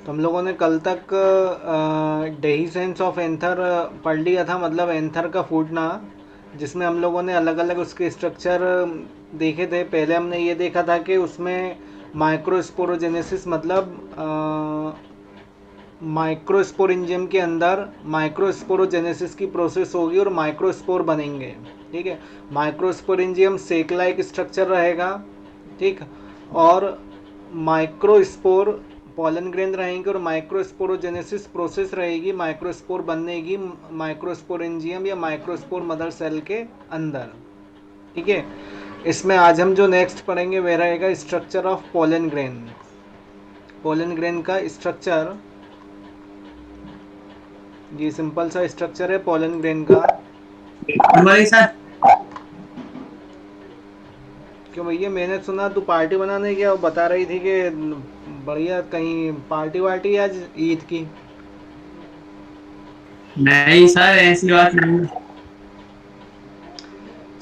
तो हम लोगों ने कल तक डेहिसेंस ऑफ एंथर पढ़ लिया था, मतलब एंथर का फूटना, जिसमें हम लोगों ने अलग अलग उसके स्ट्रक्चर देखे थे। पहले हमने ये देखा था कि उसमें माइक्रोस्पोरोजेनेसिस मतलब माइक्रोस्पोरेंजियम के अंदर माइक्रोस्पोरोजेनेसिस की प्रोसेस होगी और माइक्रोस्पोर बनेंगे। ठीक है, माइक्रोस्पोरेंजियम सेक लाइक स्ट्रक्चर रहेगा। ठीक, और माइक्रोस्पोर पॉलन ग्रेन रहेंगे और माइक्रोस्पोरोजेनेसिस प्रोसेस रहेगी माइक्रोस्पोर बनने की माइक्रोस्पोरेंजियम या माइक्रोस्पोर मदर सेल के अंदर। ठीक है, इसमें आज हम जो नेक्स्ट पढ़ेंगे वह रहेगा structure of pollen grain. Pollen grain का स्ट्रक्चर, ये सिंपल सा स्ट्रक्चर है पॉलन ग्रेन का। हमारे साथ। क्यों भैया, मैंने सुना तू पार्टी बनाने गया, वो बता रही थी कि बढ़िया कहीं पार्टी वार्टी आज ईद की। नहीं सर, ऐसी बात नहीं।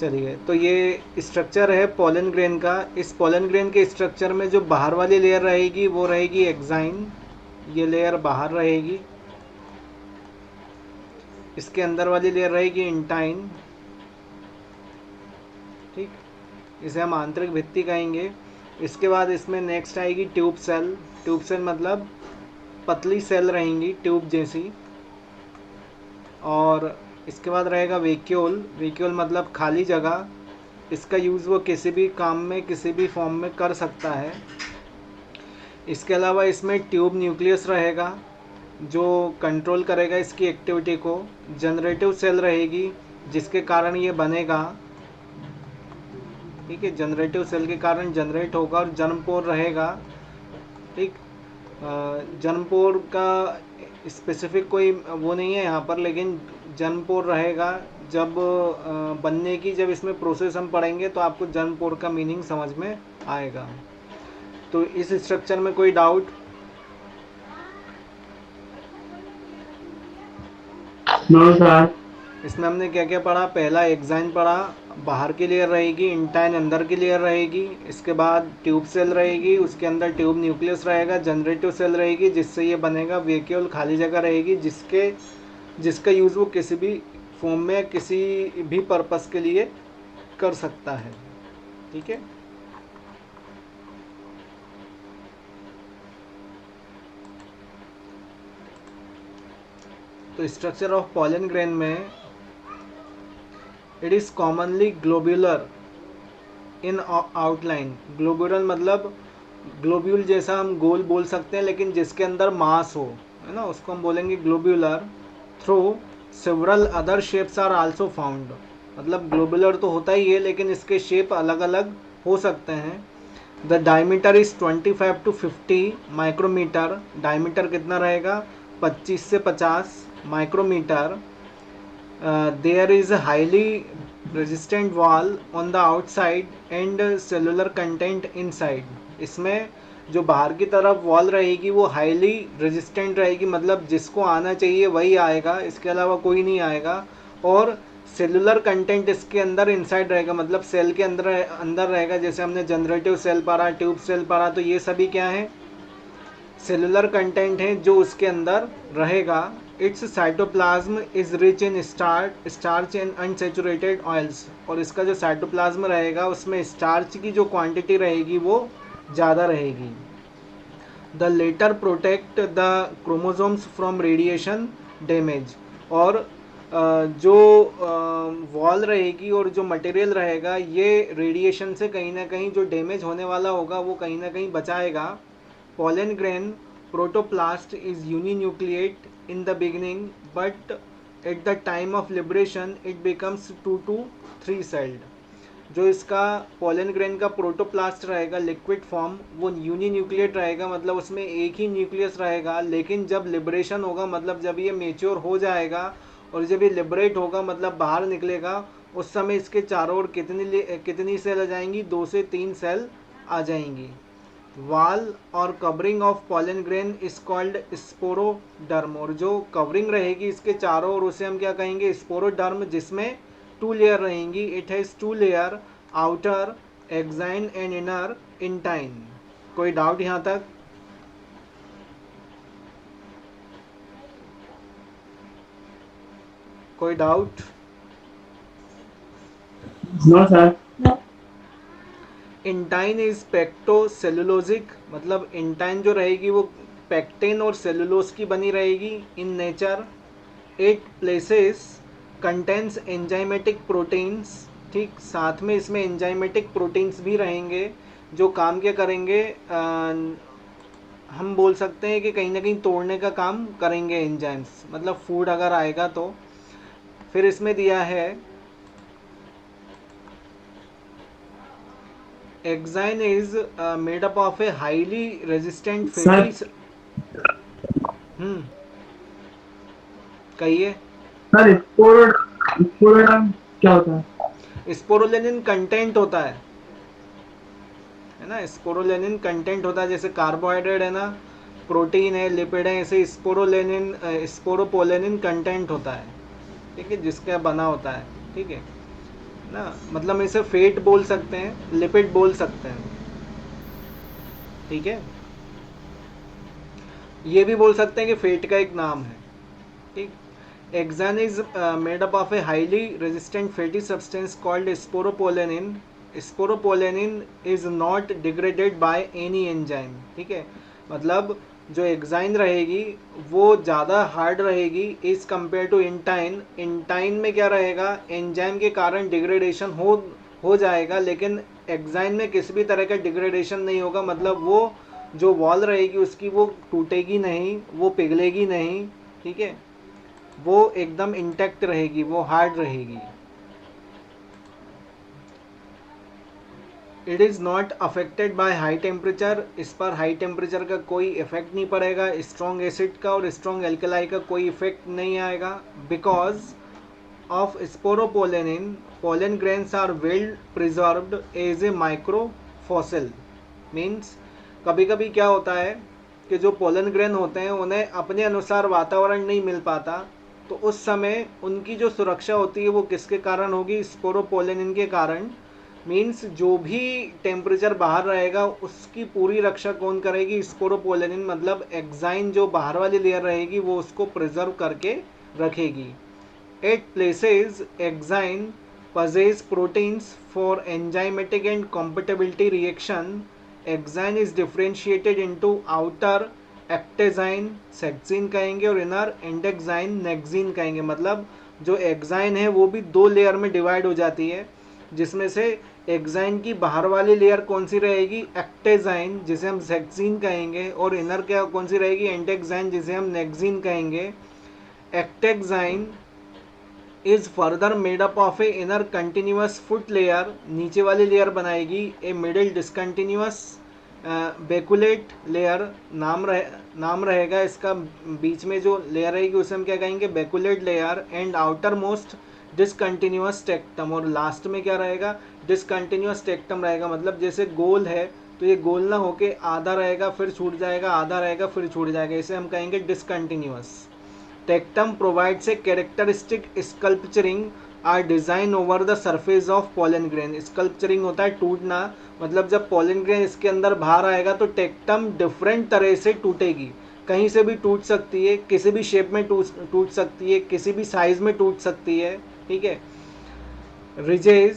चलिए, तो ये स्ट्रक्चर है पोलन ग्रेन का। इस पोलन ग्रेन के स्ट्रक्चर में जो बाहर वाली लेयर रहेगी वो रहेगी एक्साइन, ये लेयर बाहर रहेगी। इसके अंदर वाली लेयर रहेगी इंटाइन। ठीक, इसे हम आंतरिक भित्ति कहेंगे। इसके बाद इसमें नेक्स्ट आएगी ट्यूब सेल। ट्यूब सेल मतलब पतली सेल रहेंगी ट्यूब जैसी। और इसके बाद रहेगा वेक्यूल। वेक्यूल मतलब खाली जगह। इसका यूज़ वो किसी भी काम में किसी भी फॉर्म में कर सकता है। इसके अलावा इसमें ट्यूब न्यूक्लियस रहेगा जो कंट्रोल करेगा इसकी एक्टिविटी को। जनरेटिव सेल रहेगी जिसके कारण ये बनेगा। ठीक है, जनरेटिव सेल के कारण जनरेट होगा। और जन्मपोर रहेगा। ठीक, जन्मपोर का स्पेसिफिक कोई वो नहीं है यहाँ पर, लेकिन जन्मपोर रहेगा। जब बनने की जब इसमें प्रोसेस हम पढ़ेंगे तो आपको जन्मपोर का मीनिंग समझ में आएगा। तो इस स्ट्रक्चर में कोई डाउट? No sir. इसमें हमने क्या क्या पढ़ा? पहला एक्साइन पढ़ा, बाहर की लेयर रहेगी, इंटाइन अंदर की लेयर रहेगी। इसके बाद ट्यूब सेल रहेगी, उसके अंदर ट्यूब न्यूक्लियस रहेगा। जनरेटिव सेल रहेगी जिससे ये बनेगा। वेक्यूल खाली जगह रहेगी जिसका यूज़ वो किसी भी फॉर्म में किसी भी पर्पस के लिए कर सकता है। ठीक है, तो स्ट्रक्चर ऑफ पॉलन ग्रेन में it is commonly globular in outline. Globular मतलब ग्लोब्यूल जैसा हम गोल बोल सकते हैं, लेकिन जिसके अंदर मास हो, है ना, उसको हम बोलेंगे globular. Through several other shapes are also found. मतलब ग्लोब्यूलर तो होता ही है लेकिन इसके शेप अलग अलग हो सकते हैं। The diameter is 25 to 50 micrometre. Diameter कितना रहेगा? 25 से 50 micrometre. There is a highly resistant wall on the outside and cellular content inside. इसमें जो बाहर की तरफ वॉल रहेगी वो हाईली रेजिस्टेंट रहेगी, मतलब जिसको आना चाहिए वही आएगा, इसके अलावा कोई नहीं आएगा। और सेलुलर कंटेंट इसके अंदर इनसाइड रहेगा, मतलब सेल के अंदर अंदर रहेगा। जैसे हमने जनरेटिव सेल पढ़ा, ट्यूब सेल पढ़ा, तो ये सभी क्या है? सेलुलर कंटेंट है जो उसके अंदर रहेगा। It's cytoplasm is rich in starch and unsaturated oils. और इसका जो साइटोप्लाज्म रहेगा उसमें स्टार्च की जो क्वांटिटी रहेगी वो ज़्यादा रहेगी। The latter protect the chromosomes from radiation damage. और जो वॉल रहेगी और जो मटेरियल रहेगा ये रेडिएशन से कहीं ना कहीं जो डैमेज होने वाला होगा वो कहीं ना कहीं बचाएगा। Pollen grain protoplast is uninucleate in the beginning, but at the time of liberation it becomes 2 to 3 celled. जो इसका पोलन ग्रेन का प्रोटोप्लास्ट रहेगा लिक्विड फॉर्म वो यूनिन्यूक्लिएट रहेगा, मतलब उसमें एक ही न्यूक्लियस रहेगा। लेकिन जब लिबरेशन होगा, मतलब जब ये मेच्योर हो जाएगा और जब ये लिबरेट होगा मतलब बाहर निकलेगा, उस समय इसके चारों ओर कितनी सेल आ जाएंगी? 2 से 3 सेल आ जाएंगी। वाल और covering of pollen grain is called sporoderm. और जो कवरिंग रहेगी इसके चारों ओर उसे हम क्या कहेंगे? स्पोरोडर्म, जिसमें 2 लेयर रहेंगी। It has 2 layer, outer exine and inner intine. कोई डाउट यहाँ तक? कोई doubt? No sir. Intine is pectocellulosic, मतलब इंटाइन जो रहेगी वो पेक्टिन और सेलुलोज की बनी रहेगी in nature. It places contains enzymatic proteins, ठीक, साथ में इसमें एंजाइमेटिक प्रोटीन्स भी रहेंगे जो काम क्या करेंगे, हम बोल सकते हैं कि कहीं ना कहीं तोड़ने का काम करेंगे एंजाइम्स, मतलब फूड अगर आएगा तो। फिर इसमें दिया है exine is made up of a highly resistant sir fatty. कहिए। सर स्पोरोडाम क्या होता है? स्पोरोलेनिन कंटेंट होता है ना, स्पोरोलेनिन कंटेंट होता है, जैसे कार्बोहाइड्रेट है ना, प्रोटीन है, लिपिड है, ऐसे स्पोरोलेनिन स्पोरोपोलेनिन कंटेंट होता है, ठीक है, जिसका बना होता है, ठीक है ना। मतलब इसे फेट बोल सकते हैं, लिपिड बोल सकते हैं, ठीक है। ये भी बोल सकते हैं कि फेट का एक नाम है, ठीक। Hexane is made up of a highly resistant fatty substance called sporopollenin. Sporopollenin is not degraded by any enzyme, ठीक है। मतलब जो एक्साइन रहेगी वो ज़्यादा हार्ड रहेगी is compare to intine. Intine में क्या रहेगा, एंजाइम के कारण डिग्रेडेशन हो जाएगा, लेकिन एक्साइन में किसी भी तरह का डिग्रेडेशन नहीं होगा, मतलब वो जो वॉल रहेगी उसकी वो टूटेगी नहीं, वो पिघलेगी नहीं, ठीक है, वो एकदम इंटैक्ट रहेगी, वो हार्ड रहेगी। It is not affected by high temperature, इस पर हाई टेम्परेचर का कोई इफेक्ट नहीं पड़ेगा, स्ट्रॉन्ग एसिड का और स्ट्रॉन्ग एल्कलाई का कोई इफेक्ट नहीं आएगा। Because of sporopollenin pollen grains are well preserved as a micro fossil. Means कभी कभी क्या होता है कि जो पोलन ग्रेन होते हैं उन्हें अपने अनुसार वातावरण नहीं मिल पाता, तो उस समय उनकी जो सुरक्षा होती है वो किसके कारण होगी, स्पोरोपोलेनिन के कारण। मीन्स जो भी टेम्परेचर बाहर रहेगा उसकी पूरी रक्षा कौन करेगी, स्पोरोपोलेनिन, मतलब एक्साइन जो बाहर वाली लेयर रहेगी वो उसको प्रिजर्व करके रखेगी। It places exine possess proteins for enzymatic and compatibility reaction. Exine is differentiated into outer एक्टेजाइन सेक्सिन कहेंगे और इनर एंडेक्साइन नेक्सिन कहेंगे। मतलब जो एक्साइन है वो भी दो लेयर में डिवाइड हो जाती है, जिसमें से एक्साइन की बाहर वाली लेयर कौन सी रहेगी, एक्टेजाइन, जिसे हम सेक्सिन कहेंगे, और इनर क्या कौन सी रहेगी, एंडेक्साइन, जिसे हम नेक्सिन कहेंगे। Ectexine is further made up of a inner continuous foot layer, नीचे वाली लेयर बनाएगी a middle discontinuous baculate layer, नाम रहेगा इसका, बीच में जो लेयर रहेगी उसे हम क्या कहेंगे, बेकुलेट layer. And outer most discontinuous tectum, और लास्ट में क्या रहेगा, डिसकंटिन्यूस टेक्टम रहेगा। मतलब जैसे गोल है तो ये गोल ना होके आधा रहेगा फिर छूट जाएगा, आधा रहेगा फिर छूट जाएगा, इसे हम कहेंगे discontinuous. Tectum provides a characteristic sculpturing or design over the surface of pollen grain. Sculpturing होता है टूटना, मतलब जब पोलन ग्रेन इसके अंदर बाहर आएगा तो टेक्टम डिफरेंट तरह से टूटेगी, कहीं से भी टूट सकती है, किसी भी शेप में टूट सकती है, किसी भी साइज में टूट सकती है, ठीक है। रिजेज,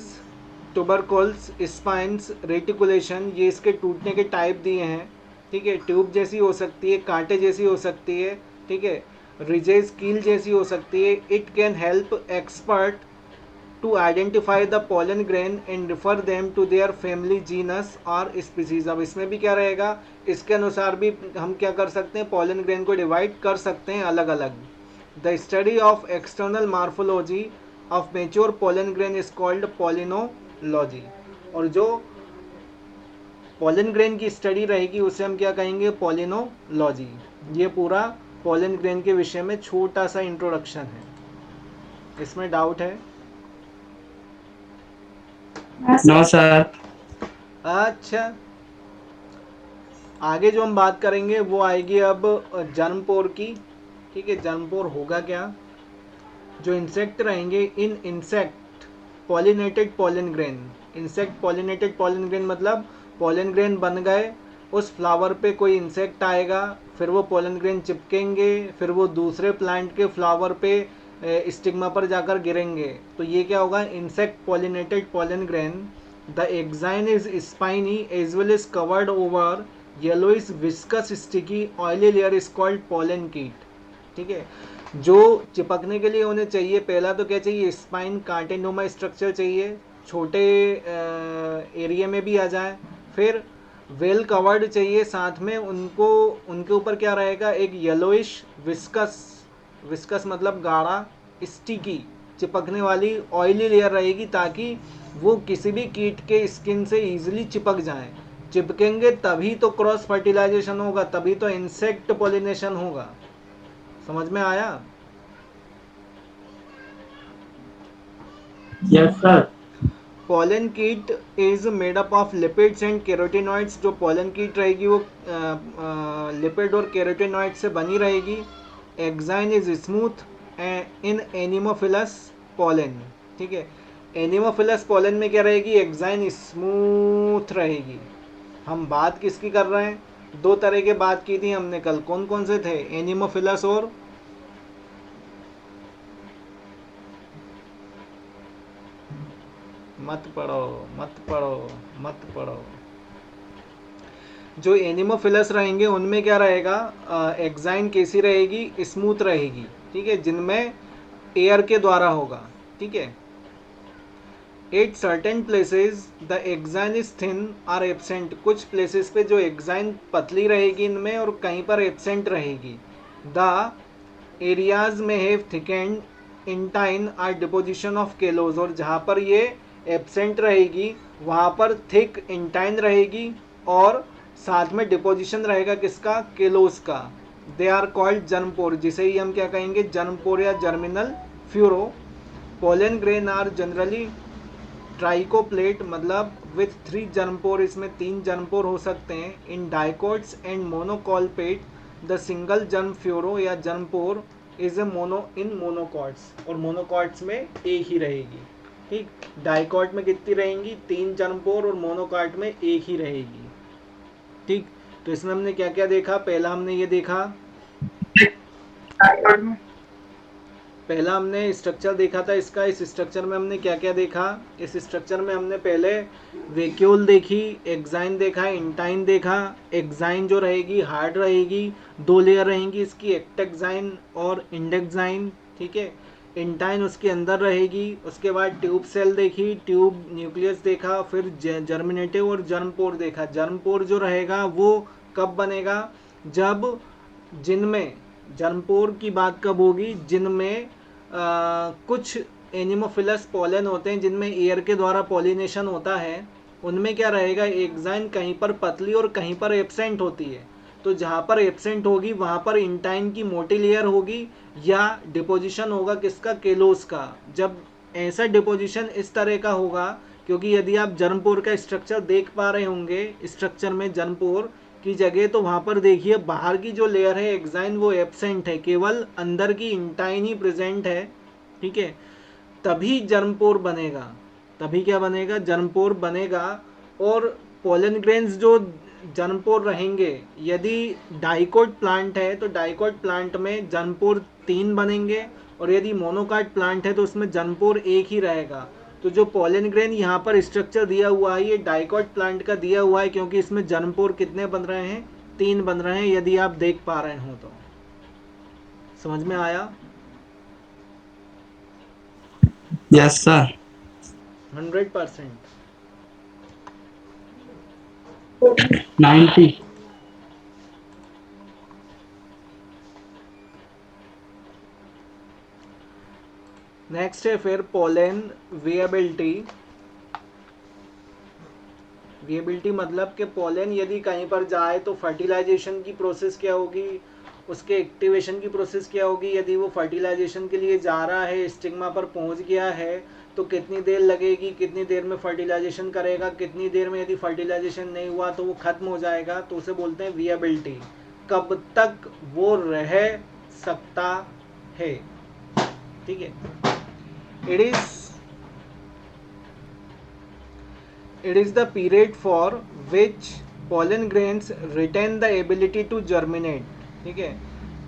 ट्यूबरकल्स, स्पाइन्स, रेटिकुलेशन, ये इसके टूटने के टाइप दिए हैं, ठीक है। ट्यूब जैसी हो सकती है, कांटे जैसी हो सकती है, ठीक है। रिजेज कील जैसी हो सकती है। It can help expert to identify the pollen grain and refer them to their family, genus और स्पीसीज। अब इसमें भी क्या रहेगा, इसके अनुसार भी हम क्या कर सकते हैं, पोलन ग्रेन को डिवाइड कर सकते हैं अलग अलग। The study of external morphology of mature pollen grain is called palynology. और जो पोलन ग्रेन की स्टडी रहेगी उसे हम क्या कहेंगे, पोलिनोलॉजी। ये पूरा पोलन ग्रेन के विषय में छोटा सा इंट्रोडक्शन है। इसमें डाउट है? No sir. अच्छा, आगे जो हम बात करेंगे वो आएगी अब जर्मपोर की, ठीक है। जर्मपोर होगा क्या, जो इंसेक्ट रहेंगे, इन insect pollinated pollen grain. Insect pollinated pollen grain मतलब पोलन ग्रेन बन गए, उस फ्लावर पे कोई इंसेक्ट आएगा, फिर वो पोलन ग्रेन चिपकेंगे, फिर वो दूसरे प्लांट के फ्लावर पे स्टिग्मा पर जाकर गिरेंगे। तो ये क्या होगा, insect pollinated pollen grain, the exine is spiny as well is covered over yellowish viscous sticky oily layer is called pollen kitt. ठीक है, जो चिपकने के लिए उन्हें चाहिए, पहला तो क्या चाहिए, स्पाइन, कांटेनुमा स्ट्रक्चर चाहिए, छोटे एरिया में भी आ जाए, फिर वेल कवर्ड चाहिए, साथ में उनको उनके ऊपर क्या रहेगा, एक येलोइश विस्कस, विस्कस मतलब गाढ़ा, स्टिकी चिपकने वाली ऑयली लेयर रहेगी, ताकि वो किसी भी कीट के स्किन से इजीली चिपक जाएं। चिपकेंगे तभी तो क्रॉस फर्टिलाइजेशन होगा, तभी तो इंसेक्ट पॉलिनेशन होगा। समझ में आया? Yes sir. पोलन कीट is made up of lipids and carotenoids. जो पोलन कीट रहेगी वो लिपिड और कैरोटीनॉइड से बनी रहेगी। Exine is smooth in anemophilous pollen. ठीक है, एनिमोफिलस पोलन में क्या रहेगी, एक्साइन स्मूथ रहेगी। हम बात किसकी कर रहे हैं, दो तरह के बात की थी हमने कल, कौन कौन से थे, एनिमोफिलस और मत पढ़ो मत पढ़ो मत पढ़ो। जो एनिमोफिलस रहेंगे उनमें क्या रहेगा, एक्साइन कैसी रहेगी, स्मूथ रहेगी। ठीक है, जिनमें एयर के द्वारा होगा। ठीक है, at certain places the exine is thin or absent. कुछ प्लेसेस पे जो एक्साइन पतली रहेगी इनमें और कहीं पर एब्सेंट रहेगी। द एरियाज में have thickened intine or deposition of callose. और जहाँ पर ये एब्सेंट रहेगी वहाँ पर थिक इंटाइन रहेगी और साथ में डिपोजिशन रहेगा किसका, केलोस का। दे आर कॉल्ड जर्मपोर, जिसे ही हम क्या कहेंगे, जर्मपोर या germinal furrow. Pollen grain are generally tricolpate, मतलब विथ 3 जर्मपोर, इसमें 3 जर्मपोर हो सकते हैं। In dicots and monocolpate the single germ furrow या germ pore is a mono in monocots. और मोनोकॉट्स में एक ही रहेगी। ठीक, डाइकॉट में कितनी रहेंगी, 3 जर्मपोर, और मोनोकॉट में एक ही रहेगी। ठीक, तो इसमें हमने क्या क्या देखा, पहला हमने ये देखा, पहला हमने स्ट्रक्चर देखा था इसका। इस स्ट्रक्चर में हमने क्या क्या देखा, इस स्ट्रक्चर में हमने पहले वैक्यूल देखी, एक्साइन देखा, इंटाइन देखा। एक्साइन जो रहेगी हार्ड रहेगी, 2 लेयर रहेंगी इसकी, एक्टेक्साइन और इंडेक्साइन। ठीक है, इंटाइन उसके अंदर रहेगी। उसके बाद ट्यूब सेल देखी, ट्यूब न्यूक्लियस देखा, फिर जर्मिनेटिव और जर्मपोर देखा। जर्मपोर जो रहेगा वो कब बनेगा, जब जिनमें जर्मपोर की बात कब होगी, जिनमें कुछ एनिमोफिलस पोलन होते हैं जिनमें एयर के द्वारा पॉलिनेशन होता है। उनमें क्या रहेगा, एक्साइन कहीं पर पतली और कहीं पर एब्सेंट होती है। तो जहाँ पर एब्सेंट होगी वहाँ पर इंटाइन की मोटी लेयर होगी या डिपोजिशन होगा किसका, केलोस का। जब ऐसा डिपोजिशन इस तरह का होगा, क्योंकि यदि आप जर्मपोर का स्ट्रक्चर देख पा रहे होंगे, स्ट्रक्चर में जर्मपोर की जगह, तो वहाँ पर देखिए बाहर की जो लेयर है एक्साइन वो एब्सेंट है, केवल अंदर की इंटाइन ही प्रेजेंट है। ठीक है, तभी जर्मपोर बनेगा, तभी क्या बनेगा, जर्मपोर बनेगा। और पोलन ग्रेन्स जो जर्मपोर रहेंगे, यदि डाइकोट प्लांट है तो डाइकोट प्लांट में जर्मपोर 3 बनेंगे, और यदि मोनोकाट प्लांट है तो उसमें जर्मपोर 1 ही रहेगा। तो जो पोलन ग्रेन यहाँ पर स्ट्रक्चर दिया हुआ है ये डाइकोट प्लांट का दिया हुआ है, क्योंकि इसमें जर्मपोर कितने बन रहे हैं, 3 बन रहे हैं, यदि आप देख पा रहे हो तो। समझ में आया? Yes sir. 100%। 90। नेक्स्ट है फिर पोलन विएबिलिटी। विएबिलिटी मतलब कि पोलन यदि कहीं पर जाए तो फर्टिलाइजेशन की प्रोसेस क्या होगी, उसके एक्टिवेशन की प्रोसेस क्या होगी। यदि वो फर्टिलाइजेशन के लिए जा रहा है, स्टिग्मा पर पहुंच गया है, तो कितनी देर लगेगी, कितनी देर में फर्टिलाइजेशन करेगा, कितनी देर में यदि फर्टिलाइजेशन नहीं हुआ तो वो खत्म हो जाएगा, तो उसे बोलते हैं विएबिलिटी। कब तक वो रह सकता है। ठीक है, it is the period for which pollen grains retain the ability to germinate. ठीक है,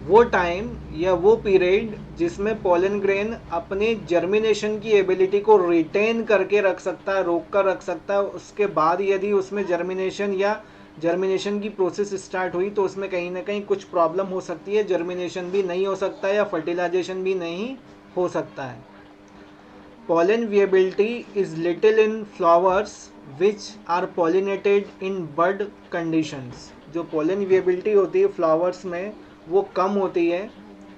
वो टाइम या वो पीरियड जिसमें पोलन ग्रेन अपनी जर्मिनेशन की एबिलिटी को रिटेन करके रख सकता है, रोक कर रख सकता है। उसके बाद यदि उसमें जर्मिनेशन या जर्मिनेशन की प्रोसेस स्टार्ट हुई तो उसमें कहीं ना कहीं कुछ प्रॉब्लम हो सकती है, जर्मिनेशन भी नहीं हो सकता है या फर्टिलाइजेशन भी नहीं हो सकता है। Pollen viability is little in flowers which are pollinated in bud conditions। जो pollen viability होती है flowers में वो कम होती है।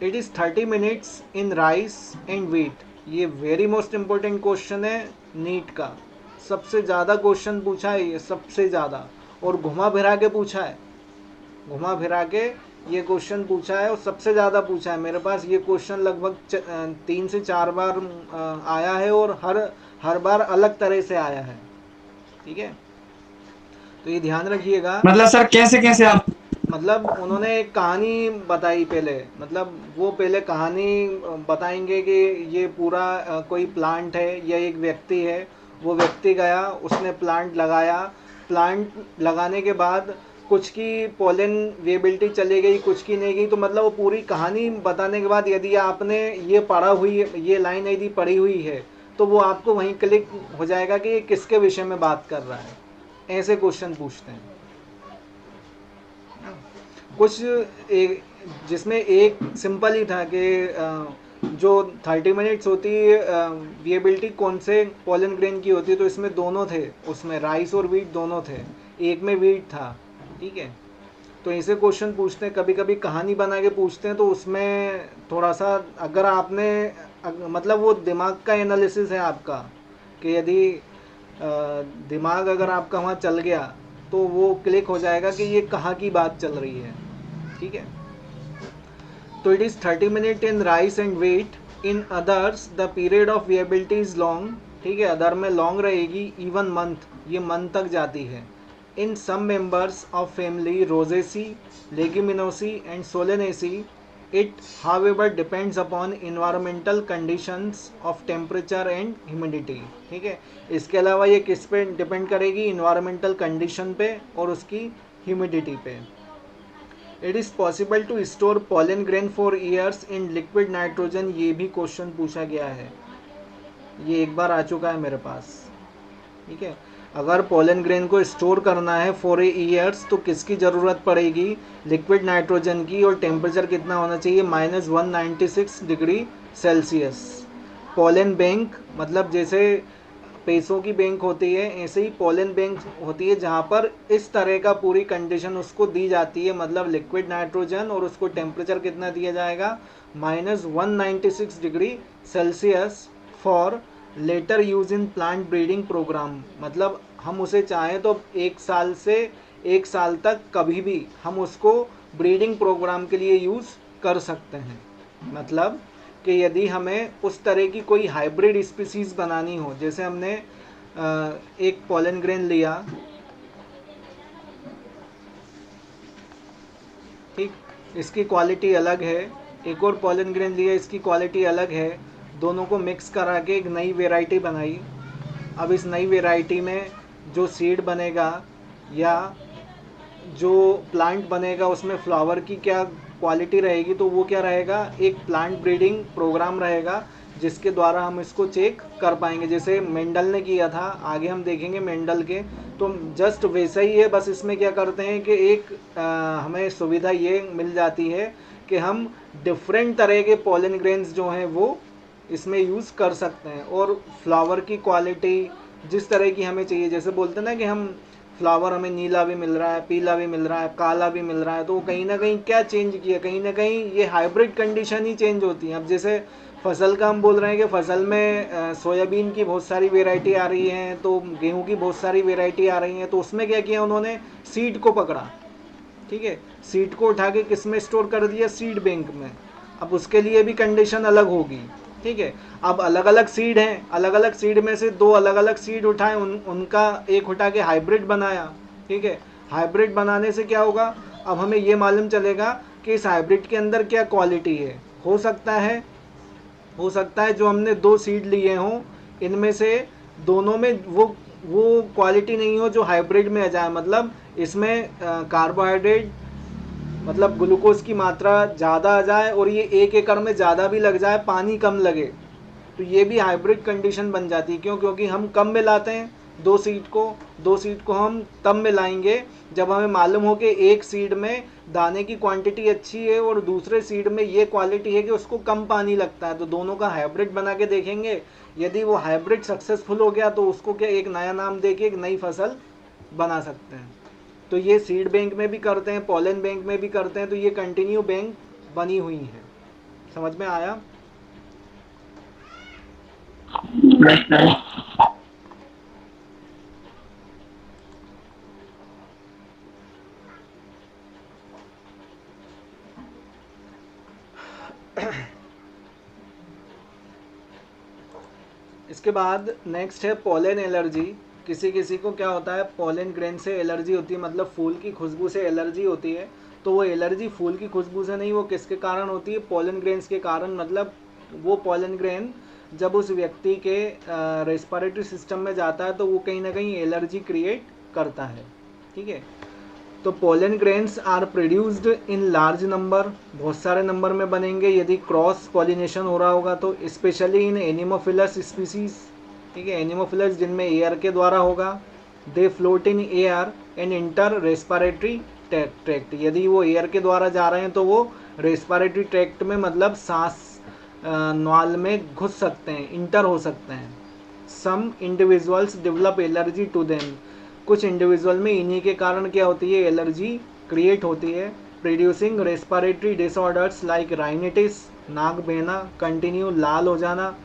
It is 30 minutes in rice and wheat। ये वेरी मोस्ट इम्पोर्टेंट क्वेश्चन है नीट का, सबसे ज़्यादा क्वेश्चन पूछा है ये, सबसे ज़्यादा, और घुमा फिरा के पूछा है, घुमा फिरा के ये क्वेश्चन पूछा है और सबसे ज़्यादा पूछा है। मेरे पास ये क्वेश्चन लगभग 3 से 4 बार आया है और हर बार अलग तरह से आया है। ठीक है, तो ये ध्यान रखिएगा। मतलब सर कैसे कैसे आप। मतलब उन्होंने एक कहानी बताई पहले, मतलब वो पहले कहानी बताएंगे कि ये पूरा कोई प्लांट है या एक व्यक्ति है। वो व्यक्ति गया, उसने प्लांट लगाया, प्लांट लगाने के बाद कुछ की पोलन वेबिलिटी चली गई, कुछ की नहीं गई। तो मतलब वो पूरी कहानी बताने के बाद यदि आपने ये पढ़ा हुई, ये लाइन यदि पढ़ी हुई है, तो वो आपको वहीं क्लिक हो जाएगा कि ये किसके विषय में बात कर रहा है। ऐसे क्वेश्चन पूछते हैं कुछ एक, जिसमें एक सिंपल ही था कि जो 30 मिनट्स होती है विएबिलिटी कौन से पोलन ग्रेन की होती है, तो इसमें दोनों थे, उसमें राइस और वीट दोनों थे, एक में वीट था। ठीक है, तो ऐसे क्वेश्चन पूछते हैं, कभी कभी कहानी बना के पूछते हैं। तो उसमें थोड़ा सा अगर आपने मतलब वो दिमाग का एनालिसिस है आपका, कि यदि दिमाग अगर आपका वहाँ चल गया तो वो क्लिक हो जाएगा कि ये कहाँ की बात चल रही है। ठीक है, तो it is 30 minute in rice and wheat, in others the period of viability is long. ठीक है, अदर में लॉन्ग रहेगी, इवन मंथ, ये मंथ तक जाती है। In some members of family Rosaceae, Leguminosae and Solanaceae, it however depends upon environmental conditions of temperature and humidity. ठीक है, इसके अलावा ये किस पे डिपेंड करेगी, इन्वायरमेंटल कंडीशन पे और उसकी ह्यूमिडिटी पे। It is possible to store pollen grain for years in liquid nitrogen, ये भी क्वेश्चन पूछा गया है, ये एक बार आ चुका है मेरे पास। ठीक है, अगर पोलन ग्रेन को स्टोर करना है फॉर ईयर्स तो किसकी ज़रूरत पड़ेगी, लिक्विड नाइट्रोजन की, और टेम्परेचर कितना होना चाहिए, -196 डिग्री सेल्सियस। पोलन बैंक मतलब जैसे पैसों की बैंक होती है, ऐसे ही पोलन बैंक होती है जहाँ पर इस तरह का पूरी कंडीशन उसको दी जाती है, मतलब लिक्विड नाइट्रोजन और उसको टेम्परेचर कितना दिया जाएगा, -196 degree Celsius for later use in plant breeding programme. मतलब हम उसे चाहें तो 1 साल से 1 साल तक कभी भी हम उसको ब्रीडिंग प्रोग्राम के लिए यूज़ कर सकते हैं। मतलब कि यदि हमें उस तरह की कोई हाइब्रिड स्पीसीज़ बनानी हो, जैसे हमने एक पोलन ग्रेन लिया, ठीक, इसकी क्वालिटी अलग है, एक और पोलन ग्रेन लिया, इसकी क्वालिटी अलग है, दोनों को मिक्स करा के एक नई वेराइटी बनाई। अब इस नई वेराइटी में जो सीड बनेगा या जो प्लांट बनेगा उसमें फ्लावर की क्या क्वालिटी रहेगी, तो वो क्या रहेगा, एक प्लांट ब्रीडिंग प्रोग्राम रहेगा जिसके द्वारा हम इसको चेक कर पाएंगे, जैसे मेंडल ने किया था, आगे हम देखेंगे मेंडल के। तो जस्ट वैसा ही है, बस इसमें क्या करते हैं कि एक हमें सुविधा ये मिल जाती है कि हम डिफरेंट तरह के पोलन ग्रेन्स जो हैं वो इसमें यूज़ कर सकते हैं, और फ्लावर की क्वालिटी जिस तरह की हमें चाहिए, जैसे बोलते हैं ना कि हम फ्लावर हमें नीला भी मिल रहा है, पीला भी मिल रहा है, काला भी मिल रहा है, तो कहीं ना कहीं क्या चेंज किया, कहीं ना कहीं ये हाइब्रिड कंडीशन ही चेंज होती है। अब जैसे फसल का हम बोल रहे हैं कि फसल में सोयाबीन की बहुत सारी वेराइटी आ रही हैं, तो गेहूं की बहुत सारी वेराइटी आ रही हैं, तो उसमें क्या किया उन्होंने, सीड को पकड़ा। ठीक है, सीड को उठा के किस में स्टोर कर दिया, सीड बैंक में। अब उसके लिए भी कंडीशन अलग होगी। ठीक है, अब अलग अलग सीड हैं, अलग अलग सीड में से 2 अलग अलग सीड उठाए, उनका एक उठा के हाइब्रिड बनाया। ठीक है, हाइब्रिड बनाने से क्या होगा, अब हमें ये मालूम चलेगा कि इस हाइब्रिड के अंदर क्या क्वालिटी है। हो सकता है जो हमने 2 सीड लिए हों, इनमें से दोनों में वो क्वालिटी नहीं हो जो हाइब्रिड में आ जाए, मतलब इसमें कार्बोहाइड्रेट मतलब ग्लूकोज की मात्रा ज़्यादा आ जाए और ये 1 एकड़ में ज़्यादा भी लग जाए, पानी कम लगे, तो ये भी हाइब्रिड कंडीशन बन जाती है। क्यों? क्योंकि हम कम मिलाते हैं दो सीड को हम तब मिलाएंगे जब हमें मालूम हो कि एक सीड में दाने की क्वांटिटी अच्छी है और दूसरे सीड में ये क्वालिटी है कि उसको कम पानी लगता है, तो दोनों का हाइब्रिड बना के देखेंगे। यदि वो हाइब्रिड सक्सेसफुल हो गया तो उसको क्या एक नया नाम दे के एक नई फसल बना सकते हैं। तो ये सीड बैंक में भी करते हैं, पॉलन बैंक में भी करते हैं, तो ये कंटिन्यू बैंक बनी हुई है। समझ में आया? Yes, sir. इसके बाद नेक्स्ट है पोलन एलर्जी। किसी किसी को क्या होता है, पोलन ग्रेन से एलर्जी होती है, मतलब फूल की खुशबू से एलर्जी होती है। तो वो एलर्जी फूल की खुशबू से नहीं, वो किसके कारण होती है? पोलन ग्रेन्स के कारण। मतलब वो पोलन ग्रेन जब उस व्यक्ति के रेस्पिरेटरी सिस्टम में जाता है तो वो कहीं ना कहीं एलर्जी क्रिएट करता है। ठीक है, तो pollen grains are produced in large number, बहुत सारे नंबर में बनेंगे यदि क्रॉस पॉलिनेशन हो रहा होगा तो, स्पेशली इन एनिमोफिलस स्पीसीज। ठीक है, एनिमोफिलस जिनमें एयर के द्वारा होगा। दे float in air and inter respiratory tract, यदि वो एयर के द्वारा जा रहे हैं तो वो रेस्पिरेटरी ट्रैक्ट में, मतलब सांस नाल में घुस सकते हैं, इंटर हो सकते हैं। Some individuals develop allergy to them, कुछ इंडिविजुअल में इन्हीं के कारण क्या होती है, एलर्जी क्रिएट होती है। Producing respiratory disorders like rhinitis, नाक बहना, कंटिन्यू लाल हो जाना,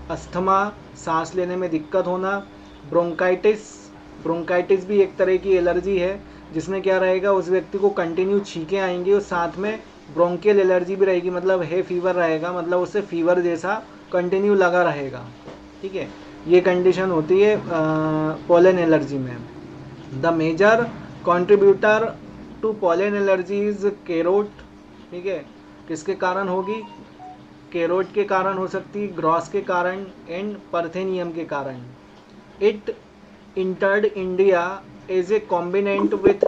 अस्थमा, सांस लेने में दिक्कत होना, ब्रोंकाइटिस, ब्रोंकाइटिस भी एक तरह की एलर्जी है जिसमें क्या रहेगा, उस व्यक्ति को कंटिन्यू छींकें आएंगी और साथ में ब्रोंकियल एलर्जी भी रहेगी, मतलब है फीवर रहेगा, मतलब उससे फीवर जैसा कंटिन्यू लगा रहेगा। ठीक है, ये कंडीशन होती है पोलन एलर्जी में। The major contributor to pollen allergy is carrot. ठीक है, किसके कारण होगी? कैरोट के कारण हो सकती है, ग्रॉस के कारण एंड पार्थेनियम के कारण। It entered India as a contaminant with,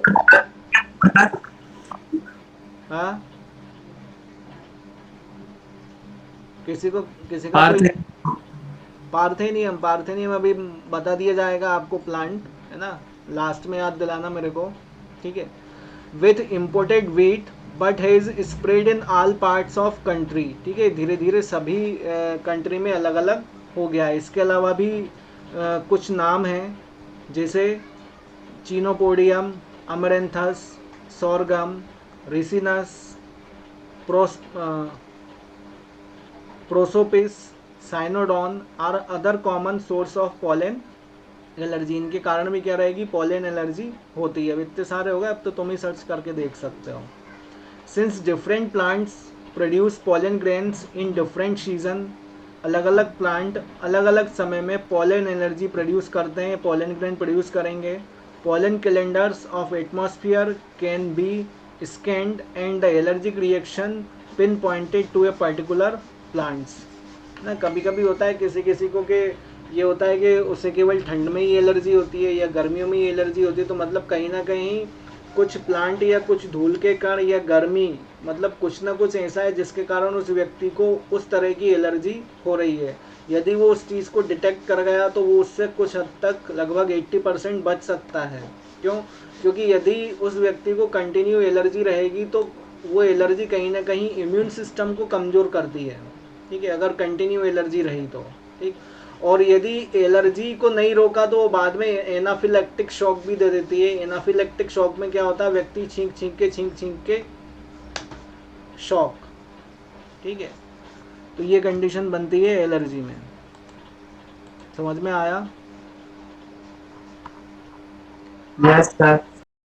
हाँ किसी का कोई, Parthe- पार्थेनियम, पार्थेनियम अभी बता दिया जाएगा आपको, प्लांट है ना, लास्ट में याद दिलाना मेरे को। ठीक है, with imported wheat but has spread in all parts of country. ठीक है, धीरे धीरे सभी कंट्री में अलग अलग हो गया है। इसके अलावा भी कुछ नाम हैं, जैसे चीनोपोडियम, अमरेंथस, सोरगम, रिसिनस, प्रोस Prosopis, Cynodon are other common source of pollen allergy. इनके कारण भी क्या रहेगी, पोलन एलर्जी होती है। अब इतने सारे हो गए, अब तो तुम ही सर्च करके देख सकते हो। Since different plants produce pollen grains in different season, अलग अलग प्लांट अलग अलग समय में पोलन एनर्जी प्रोड्यूस करते हैं, पोलन ग्रेन प्रोड्यूस करेंगे। Pollen calendars of atmosphere can be scanned and the allergic reaction pinpointed to a particular plants. ना कभी कभी होता है किसी किसी को कि ये होता है कि उसे केवल ठंड में ही एलर्जी होती है या गर्मियों में ही एलर्जी होती है, तो मतलब कहीं ना कहीं कुछ प्लांट या कुछ धूल के कारण या गर्मी, मतलब कुछ ना कुछ ऐसा है जिसके कारण उस व्यक्ति को उस तरह की एलर्जी हो रही है। यदि वो उस चीज़ को डिटेक्ट कर गया तो वो उससे कुछ हद तक लगभग 80% बच सकता है। क्यों? क्योंकि यदि उस व्यक्ति को कंटिन्यू एलर्जी रहेगी तो वो एलर्जी कहीं ना कहीं इम्यून सिस्टम को कमज़ोर करती है। ठीक है, अगर कंटिन्यू एलर्जी रही तो। ठीक, और यदि एलर्जी को नहीं रोका तो वो बाद में एनाफिलेक्टिक शॉक भी दे देती है। एनाफिलेक्टिक शॉक में क्या होता है, व्यक्ति छींक छींक के शॉक। ठीक है, तो ये कंडीशन बनती है एलर्जी में। समझ में आया? Yes, sir.